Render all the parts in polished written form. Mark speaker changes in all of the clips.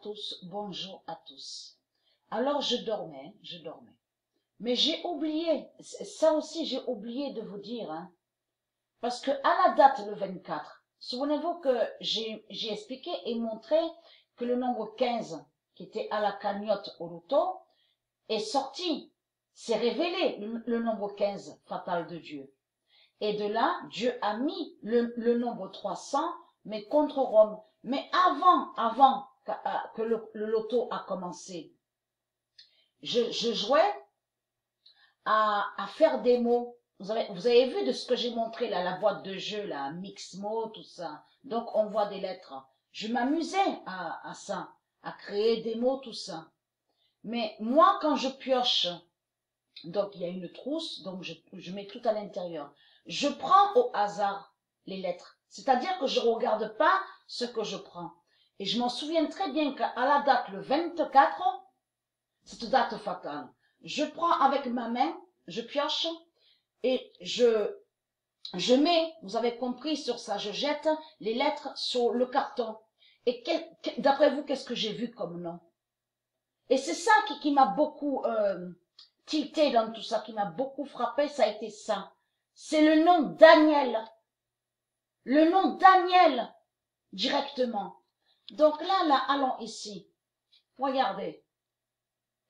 Speaker 1: tous, bonjour à tous. Alors je dormais. Mais j'ai oublié, ça aussi j'ai oublié de vous dire, hein, parce que à la date le 24, souvenez-vous que j'ai expliqué et montré que le nombre 15, qui était à la cagnotte au loto, est sorti, s'est révélé le nombre 15 fatal de Dieu. Et de là, Dieu a mis le nombre 300, mais contre Rome. Mais avant que le loto a commencé, je jouais à faire des mots. Vous avez vu de ce que j'ai montré là, la boîte de jeu, là, Mixmo, tout ça. Donc on voit des lettres. Je m'amusais à ça, à créer des mots, tout ça. Mais moi, quand je pioche, donc il y a une trousse, donc je mets tout à l'intérieur. Je prends au hasard les lettres. C'est-à-dire que je ne regarde pas ce que je prends. Et je m'en souviens très bien qu'à la date, le 24, cette date fatale, je prends avec ma main, je pioche et je mets, vous avez compris sur ça, je jette les lettres sur le carton. Et d'après vous, qu'est-ce que j'ai vu comme nom? Et c'est ça qui m'a beaucoup tilté dans tout ça, qui m'a beaucoup frappé, ça a été ça. C'est le nom Daniel. Le nom Daniel, directement. Donc là, allons ici. Regardez.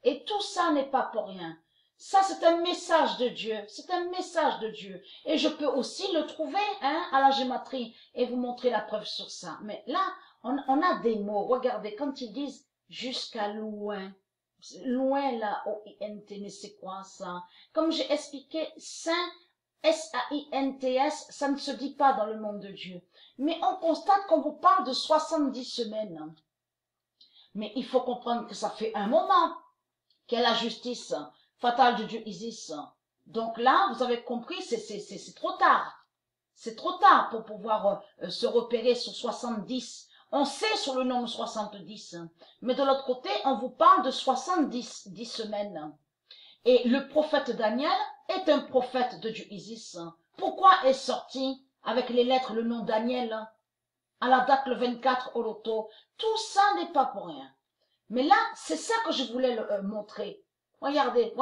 Speaker 1: Et tout ça n'est pas pour rien. Ça, c'est un message de Dieu. C'est un message de Dieu. Et je peux aussi le trouver à la gématrie et vous montrer la preuve sur ça. Mais là, on a des mots. Regardez, quand ils disent jusqu'à loin. Loin, là, O-I-N-T, mais c'est quoi ça? Comme j'ai expliqué, Saint, S-A-I-N-T-S, ça ne se dit pas dans le monde de Dieu. Mais on constate qu'on vous parle de 70 semaines. Mais il faut comprendre que ça fait un moment qu'est la justice fatale de Dieu Isis. Donc là, vous avez compris, c'est trop tard. C'est trop tard pour pouvoir se repérer sur 70. On sait sur le nombre 70. Mais de l'autre côté, on vous parle de 70 semaines. Et le prophète Daniel est un prophète de Dieu Isis. Pourquoi est sorti avec les lettres le nom Daniel à la date le 24 au loto? Tout ça n'est pas pour rien. Mais là, c'est ça que je voulais montrer. Regardez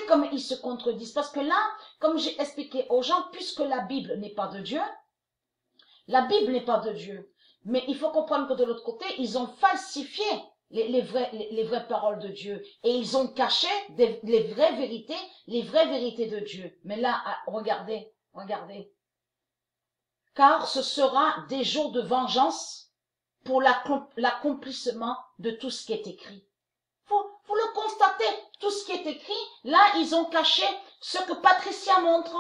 Speaker 1: comme ils se contredisent. Parce que là, comme j'ai expliqué aux gens, puisque la Bible n'est pas de Dieu, la Bible n'est pas de Dieu. Mais il faut comprendre que de l'autre côté, ils ont falsifié les vraies paroles de Dieu. Et ils ont caché les vraies vérités de Dieu. Mais là, regardez. Car ce sera des jours de vengeance pour l'accomplissement de tout ce qui est écrit. Vous le constatez, tout ce qui est écrit, là, ils ont caché ce que Patricia montre,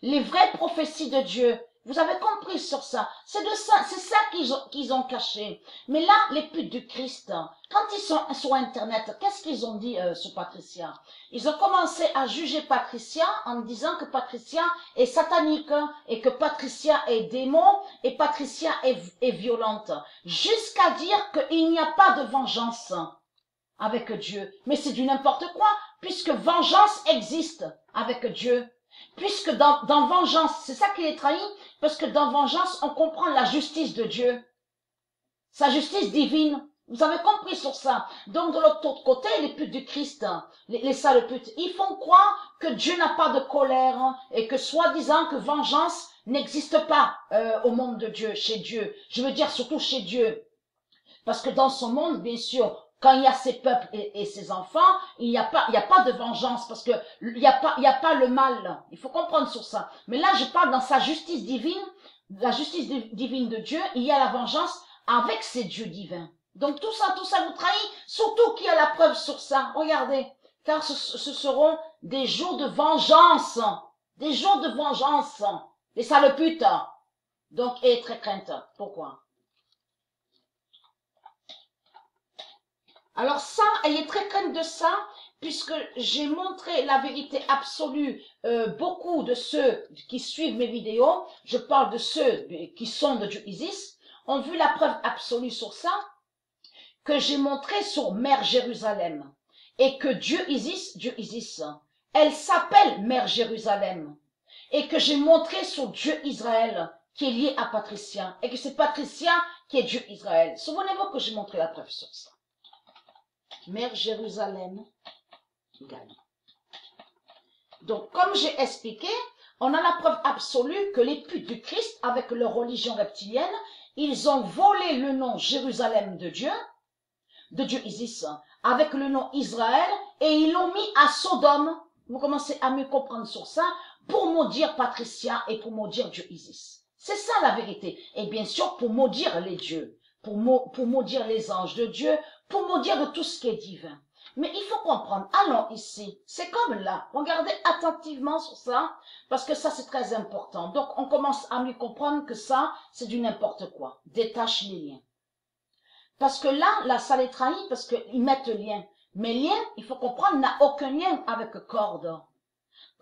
Speaker 1: les vraies prophéties de Dieu. Vous avez compris sur ça. C'est ça qu'ils ont caché. Mais là, les putes du Christ, quand ils sont sur Internet, qu'est-ce qu'ils ont dit sur Patricia? Ils ont commencé à juger Patricia en disant que Patricia est satanique et que Patricia est démon et Patricia est violente. Jusqu'à dire qu'il n'y a pas de vengeance avec Dieu. Mais c'est du n'importe quoi, puisque vengeance existe avec Dieu. Puisque dans vengeance, c'est ça qui est trahi, parce que dans vengeance, on comprend la justice de Dieu. Sa justice divine. Vous avez compris sur ça. Donc de l'autre côté, les putes du Christ, les sales putes, ils font croire que Dieu n'a pas de colère et que soi-disant que vengeance n'existe pas au monde de Dieu, chez Dieu. Je veux dire surtout chez Dieu. Parce que dans son monde, bien sûr, quand il y a ses peuples et ses enfants, il n'y a pas de vengeance parce que il y a pas le mal. Il faut comprendre sur ça. Mais là, je parle dans sa justice divine, la justice divine de Dieu, il y a la vengeance avec ses dieux divins. Donc tout ça vous trahit, surtout qu'il y a la preuve sur ça. Regardez, car ce seront des jours de vengeance. Des jours de vengeance. Les sales putes. Donc, ayez très crainte. Pourquoi? Alors ça, ayez très crainte de ça, puisque j'ai montré la vérité absolue. Beaucoup de ceux qui suivent mes vidéos, je parle de ceux qui sont de Dieu Isis, ont vu la preuve absolue sur ça, que j'ai montré sur Mère Jérusalem. Et que Dieu Isis, elle s'appelle Mère Jérusalem. Et que j'ai montré sur Dieu Israël, qui est lié à Patricia. Et que c'est Patricia qui est Dieu Israël. Souvenez-vous que j'ai montré la preuve sur ça. Mère Jérusalem gagne. Donc, comme j'ai expliqué, on a la preuve absolue que les putes du Christ, avec leur religion reptilienne, ils ont volé le nom Jérusalem de Dieu Isis, avec le nom Israël, et ils l'ont mis à Sodome. Vous commencez à mieux comprendre sur ça, pour maudire Patricia et pour maudire Dieu Isis. C'est ça la vérité. Et bien sûr, pour maudire les dieux, pour maudire les anges de Dieu, pour maudire de tout ce qui est divin. Mais il faut comprendre, allons ici, c'est comme là, regardez attentivement sur ça, parce que ça c'est très important. Donc on commence à mieux comprendre que ça, c'est du n'importe quoi. Détache les liens. Parce que là, ça les trahit, parce qu'ils mettent lien. Mais lien, il faut comprendre, n'a aucun lien avec corde.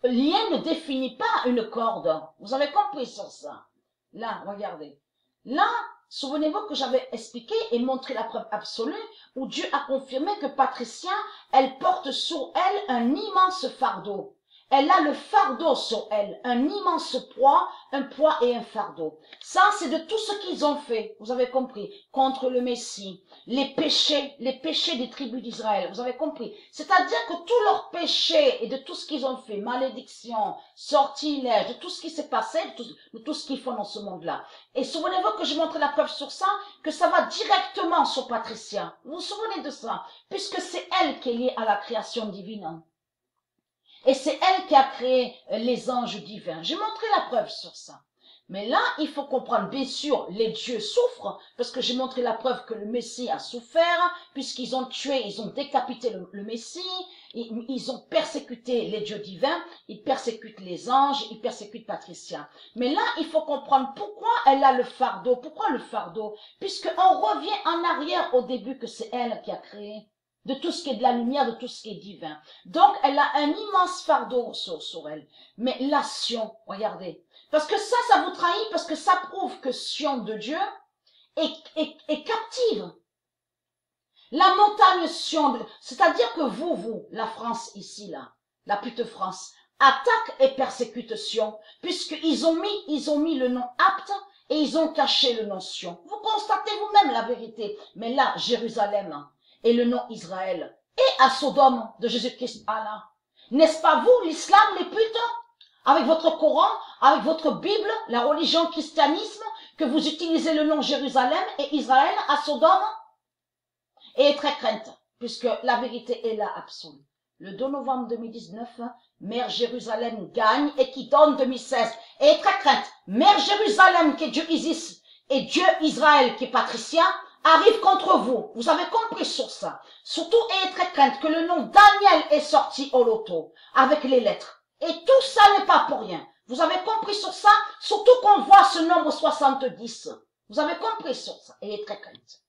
Speaker 1: Lien ne définit pas une corde. Vous avez compris sur ça. Là, regardez. Là, souvenez-vous que j'avais expliqué et montré la preuve absolue où Dieu a confirmé que Patricia, elle porte sur elle un immense fardeau. Elle a le fardeau sur elle, un immense poids, un poids et un fardeau. Ça, c'est de tout ce qu'ils ont fait, vous avez compris, contre le Messie, les péchés des tribus d'Israël, vous avez compris. C'est-à-dire que tous leurs péchés et de tout ce qu'ils ont fait, malédiction, sortilège, de tout ce qui s'est passé, de tout ce qu'ils font dans ce monde-là. Et souvenez-vous que je montre la preuve sur ça, que ça va directement sur Patricia. Vous vous souvenez de ça? Puisque c'est elle qui est liée à la création divine. Et c'est elle qui a créé les anges divins. J'ai montré la preuve sur ça. Mais là, il faut comprendre, bien sûr, les dieux souffrent, parce que j'ai montré la preuve que le Messie a souffert, puisqu'ils ont tué, ils ont décapité le Messie, ils ont persécuté les dieux divins, ils persécutent les anges, ils persécutent Patricia. Mais là, il faut comprendre pourquoi elle a le fardeau. Pourquoi le fardeau? Puisqu'on revient en arrière au début que c'est elle qui a créé. De tout ce qui est de la lumière, de tout ce qui est divin. Donc, elle a un immense fardeau sur elle. Mais la Sion, regardez. Parce que ça vous trahit, parce que ça prouve que Sion de Dieu est captive. La montagne Sion, c'est-à-dire que vous, la France ici, là, la pute France, attaque et persécute Sion, puisqu'ils ont mis le nom apte et ils ont caché le nom Sion. Vous constatez vous-même la vérité. Mais là, Jérusalem, et le nom Israël, et à Sodome de Jésus-Christ Allah. N'est-ce pas vous, l'islam, les putes, avec votre Coran, avec votre Bible, la religion christianisme, que vous utilisez le nom Jérusalem et Israël à Sodome? Et très crainte, puisque la vérité est là absolue. Le 2 novembre 2019, Mère Jérusalem gagne et qui donne 2016. Et très crainte, Mère Jérusalem qui est Dieu Isis et Dieu Israël qui est Patricia, arrive contre vous. Vous avez compris sur ça. Surtout, ayez très crainte que le nom Daniel est sorti au loto avec les lettres. Et tout ça n'est pas pour rien. Vous avez compris sur ça? Surtout qu'on voit ce nombre 70. Vous avez compris sur ça. Ayez très crainte.